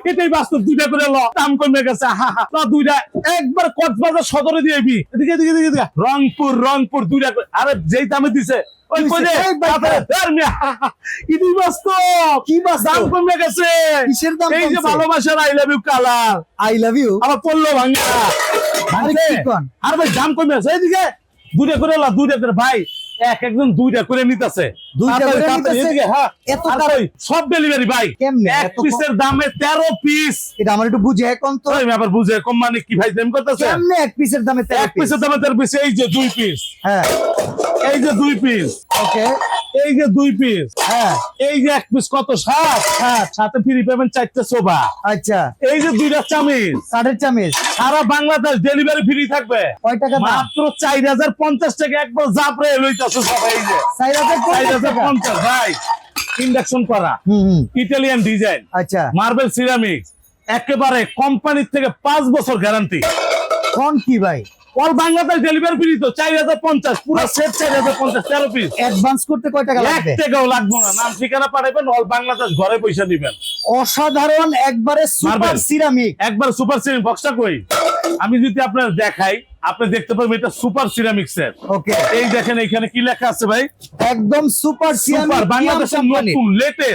এটাই বাস্তব, দুইটা করে ল, দাম কমে গেছে। দুইটা একবার কক্সবাজার সদরে দিয়েবি, এদিকে এদিকে এদিকে এদিকে। রংপুর রংপুর দুইটা করে, আরে যেই দামে দিছে ওই কই রে ইদি বাস্তব, কি বাস্তব? দাম কমে গেছে। কিসের দাম এই যে কমছে? ভালোবাসার I love you colour, I love you. আবার পড়লো ভাঙা। আরে কি কোন? আর ভাই দাম কমে আছে, এইদিকে দুইটা করে লা, দুইটা করে ভাই, একজন দুইটা করে নিতেছে। দুইটা করে নিতেছে? হ্যাঁ, এত আর টাকা? কই, সব ডেলিভারি ভাই। কেমনে? এক এত পিসের দামে 13 পিস। এটা আমার একটু বুঝে এখন তো। আমি আবার বুঝে কম মানে কি ভাই দাম করতেছে? কেমনে এক পিসের দামে 13 এক পিসের দামে 13 পিস। এই যে 2 পিস, হ্যাঁ এই যে 2 পিস, ওকে, এই যে 2 পিস, হ্যাঁ এই যে এক পিস কত? 60 সাথে ফ্রি পেমেন্ট 4টা সোভা। আচ্ছা। এই যে 2টা চামিচ, কাঠের চামিচ সারা বাংলাদেশ ডেলিভারি ফ্রি থাকবে। কয় টাকা দাম? মাত্র 4050 টাকা, একবার জাপরে লইতাছে সব। এই যে 4050 ভাই, ইন্ডাকশন করা, ইটালিয়ান ডিজাইন, আচ্ছা। মার্বেল সিরামিক্স, একেবারে কোম্পানির থেকে 5 বছর গ্যারান্টি। কোন কি ভাই? অল বাংলাদেশ ডেলিভারি ফ্রি তো। 4050 পুরো সেট, 4050 13 পিস। অ্যাডভান্স করতে কয় টাকা এক লাগবে? টাকাও লাগবে না, নাম ঠিকানা পাঠাবেন, অল বাংলাদেশ ঘরে পয়সা দিবেন। অসাধারণ, একবারে সুপার মার্বেল। সিরামিক। একবার সুপার সিরামিক বক্সটা কই, আমি যদি আপনার দেখাই, আপনি দেখতে পারবেন এটা সুপার সিরামিক সেট। ওকে, এই দেখেন এখানে কি লেখা আছে ভাই? একদম সুপার সুপার, সিরামিক বাংলাদেশের নতুন লেটেস্ট